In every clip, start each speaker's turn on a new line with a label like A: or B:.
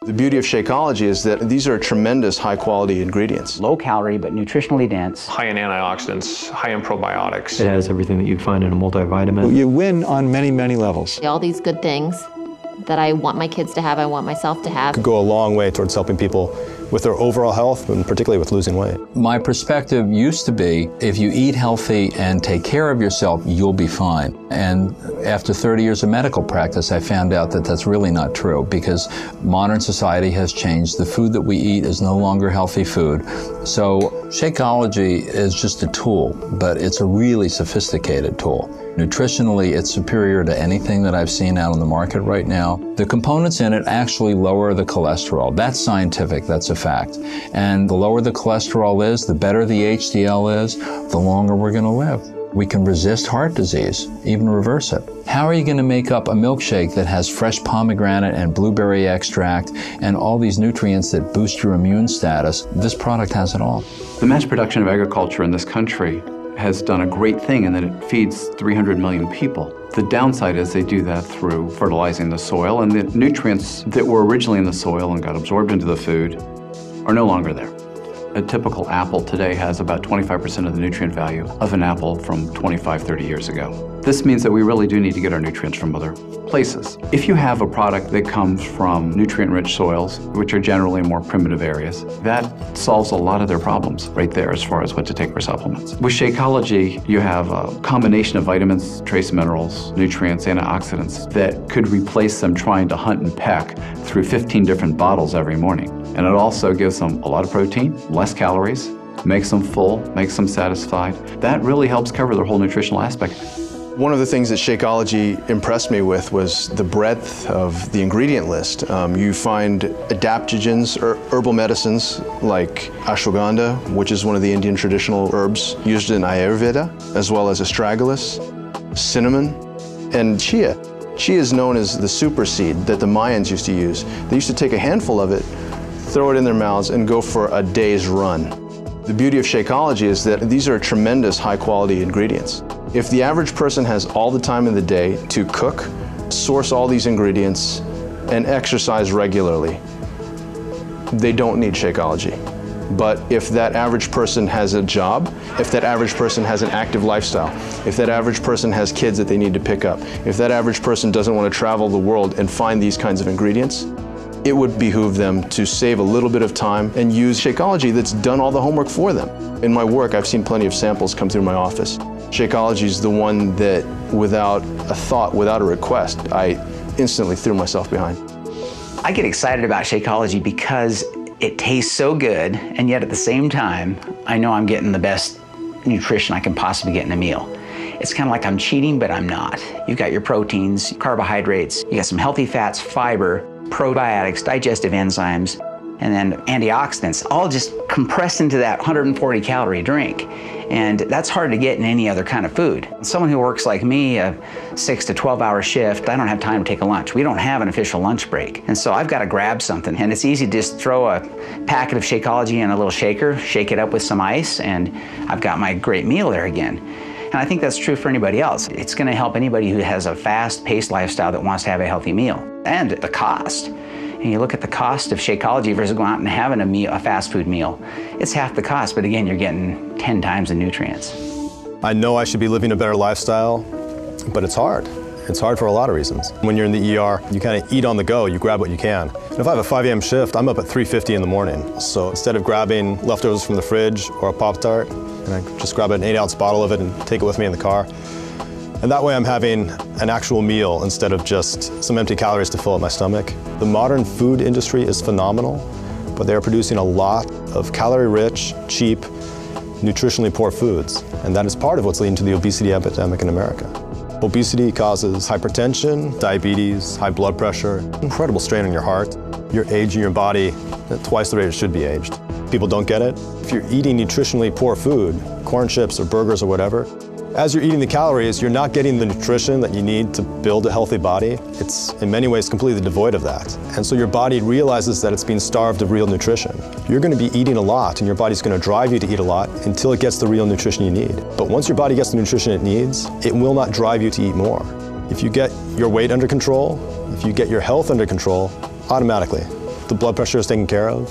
A: The beauty of Shakeology is that these are tremendous high-quality ingredients.
B: Low calorie, but nutritionally dense.
C: High in antioxidants, high in probiotics.
D: It has everything that you'd find in a multivitamin.
E: You win on many, many levels.
F: All these good things that I want my kids to have, I want myself to have.
G: Could go a long way towards helping people with their overall health, and particularly with losing weight.
H: My perspective used to be, if you eat healthy and take care of yourself, you'll be fine. And after 30 years of medical practice, I found out that that's really not true, because modern society has changed. The food that we eat is no longer healthy food. So Shakeology is just a tool, but it's a really sophisticated tool. Nutritionally, it's superior to anything that I've seen out on the market right now. The components in it actually lower the cholesterol. That's scientific, that's a fact. And the lower the cholesterol is, the better the HDL is, the longer we're going to live. We can resist heart disease, even reverse it. How are you going to make up a milkshake that has fresh pomegranate and blueberry extract and all these nutrients that boost your immune status? This product has it all.
I: The mass production of agriculture in this country has done a great thing in that it feeds 300 million people. The downside is they do that through fertilizing the soil, and the nutrients that were originally in the soil and got absorbed into the food are no longer there. A typical apple today has about 25% of the nutrient value of an apple from 25, 30 years ago. This means that we really do need to get our nutrients from other places. If you have a product that comes from nutrient-rich soils, which are generally more primitive areas, that solves a lot of their problems right there as far as what to take for supplements. With Shakeology, you have a combination of vitamins, trace minerals, nutrients, antioxidants that could replace them trying to hunt and peck through 15 different bottles every morning. And it also gives them a lot of protein, less calories, makes them full, makes them satisfied. That really helps cover their whole nutritional aspect.
A: One of the things that Shakeology impressed me with was the breadth of the ingredient list. You find adaptogens or herbal medicines like ashwagandha, which is one of the Indian traditional herbs used in Ayurveda, as well as astragalus, cinnamon, and chia. Chia is known as the super seed that the Mayans used to use. They used to take a handful of it, throw it in their mouths, and go for a day's run. The beauty of Shakeology is that these are tremendous high-quality ingredients. If the average person has all the time in the day to cook, source all these ingredients, and exercise regularly, they don't need Shakeology. But if that average person has a job, if that average person has an active lifestyle, if that average person has kids that they need to pick up, if that average person doesn't want to travel the world and find these kinds of ingredients, it would behoove them to save a little bit of time and use Shakeology that's done all the homework for them. In my work, I've seen plenty of samples come through my office. Shakeology is the one that, without a thought, without a request, I instantly threw myself behind.
B: I get excited about Shakeology because it tastes so good, and yet at the same time, I know I'm getting the best nutrition I can possibly get in a meal. It's kind of like I'm cheating, but I'm not. You've got your proteins, carbohydrates, you got some healthy fats, fiber, probiotics, digestive enzymes, and then antioxidants, all just compressed into that 140 calorie drink. And that's hard to get in any other kind of food. Someone who works like me, a 6 to 12 hour shift, I don't have time to take a lunch. We don't have an official lunch break. And so I've got to grab something. And it's easy to just throw a packet of Shakeology in a little shaker, shake it up with some ice, and I've got my great meal there again. And I think that's true for anybody else. It's going to help anybody who has a fast-paced lifestyle that wants to have a healthy meal. And the cost. And you look at the cost of Shakeology versus going out and having a fast food meal. It's half the cost, but again, you're getting 10 times the nutrients.
G: I know I should be living a better lifestyle, but it's hard. It's hard for a lot of reasons. When you're in the ER, you kind of eat on the go, you grab what you can. And if I have a 5 a.m. shift, I'm up at 3:50 in the morning. So instead of grabbing leftovers from the fridge or a Pop-Tart, and I just grab an 8-ounce bottle of it and take it with me in the car. And that way I'm having an actual meal instead of just some empty calories to fill up my stomach. The modern food industry is phenomenal, but they are producing a lot of calorie-rich, cheap, nutritionally poor foods. And that is part of what's leading to the obesity epidemic in America. Obesity causes hypertension, diabetes, high blood pressure, incredible strain on your heart. You're aging your body at twice the rate it should be aged. People don't get it. If you're eating nutritionally poor food, corn chips or burgers or whatever, as you're eating the calories, you're not getting the nutrition that you need to build a healthy body. It's in many ways completely devoid of that. And so your body realizes that it's being starved of real nutrition. You're going to be eating a lot, and your body's going to drive you to eat a lot until it gets the real nutrition you need. But once your body gets the nutrition it needs, it will not drive you to eat more. If you get your weight under control, if you get your health under control, automatically the blood pressure is taken care of.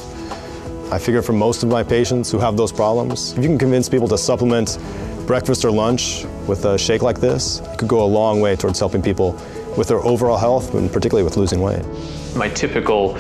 G: I figure for most of my patients who have those problems, if you can convince people to supplement breakfast or lunch with a shake like this, it could go a long way towards helping people with their overall health and particularly with losing weight.
C: My typical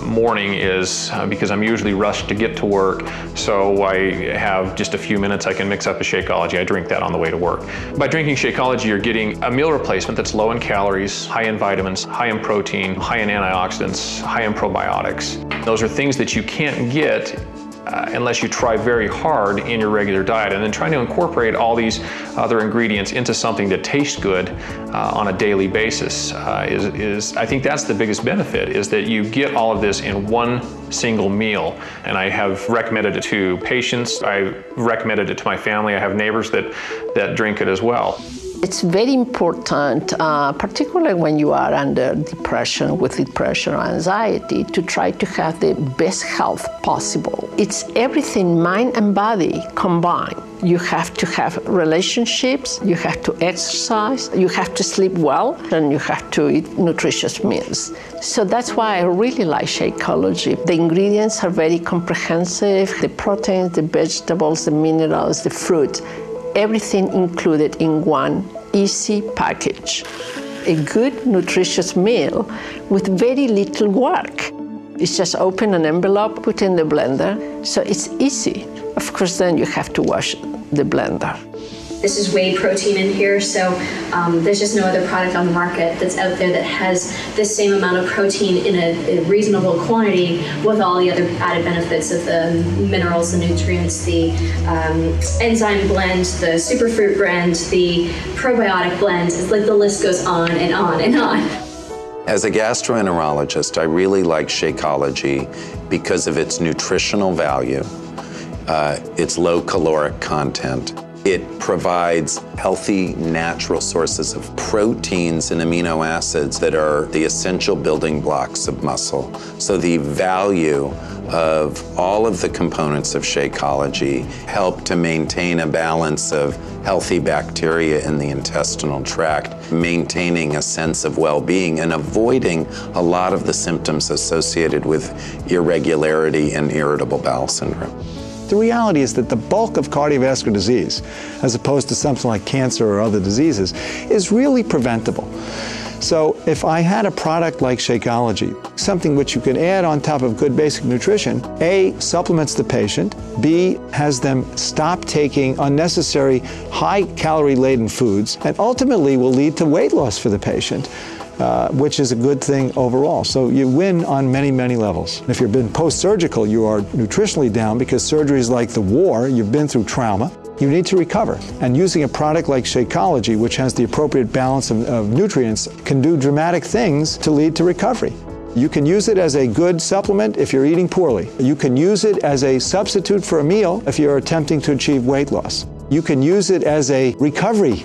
C: morning is, because I'm usually rushed to get to work, so I have just a few minutes I can mix up a Shakeology. I drink that on the way to work. By drinking Shakeology, you're getting a meal replacement that's low in calories, high in vitamins, high in protein, high in antioxidants, high in probiotics. Those are things that you can't get unless you try very hard in your regular diet, and then trying to incorporate all these other ingredients into something that tastes good on a daily basis is I think that's the biggest benefit, is that you get all of this in one single meal. And I have recommended it to patients, I've recommended it to my family, I have neighbors that drink it as well.
J: It's very important, particularly when you are under depression, with depression or anxiety, to try to have the best health possible. It's everything, mind and body combined. You have to have relationships, you have to exercise, you have to sleep well, and you have to eat nutritious meals. So that's why I really like Shakeology. The ingredients are very comprehensive, the proteins, the vegetables, the minerals, the fruit, everything included in one easy package. A good, nutritious meal with very little work. It's just open an envelope, put in the blender, so it's easy. Of course, then you have to wash the blender.
K: This is whey protein in here, so there's just no other product on the market that's out there that has the same amount of protein in a reasonable quantity with all the other added benefits of the minerals, the nutrients, the enzyme blend, the superfruit blend, the probiotic blend. It's like the list goes on and on and on.
L: As a gastroenterologist, I really like Shakeology because of its nutritional value, its low caloric content. It provides healthy, natural sources of proteins and amino acids that are the essential building blocks of muscle. So the value of all of the components of Shakeology help to maintain a balance of healthy bacteria in the intestinal tract, maintaining a sense of well-being and avoiding a lot of the symptoms associated with irregularity and irritable bowel syndrome.
E: The reality is that the bulk of cardiovascular disease, as opposed to something like cancer or other diseases, is really preventable. So if I had a product like Shakeology, something which you can add on top of good basic nutrition, A, supplements the patient, B, has them stop taking unnecessary high-calorie-laden foods, and ultimately will lead to weight loss for the patient, which is a good thing overall. So you win on many, many levels. If you've been post-surgical, you are nutritionally down because surgery is like the war, you've been through trauma. You need to recover. And using a product like Shakeology, which has the appropriate balance of nutrients, can do dramatic things to lead to recovery. You can use it as a good supplement if you're eating poorly. You can use it as a substitute for a meal if you're attempting to achieve weight loss. You can use it as a recovery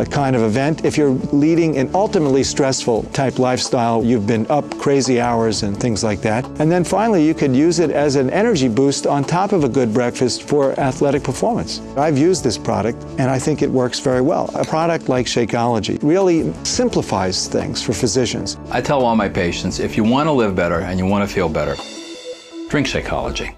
E: kind of event if you're leading an ultimately stressful type lifestyle. You've been up crazy hours and things like that. And then finally, you could use it as an energy boost on top of a good breakfast for athletic performance. I've used this product and I think it works very well. A product like Shakeology really simplifies things for physicians.
H: I tell all my patients, if you want to live better and you want to feel better, drink Shakeology.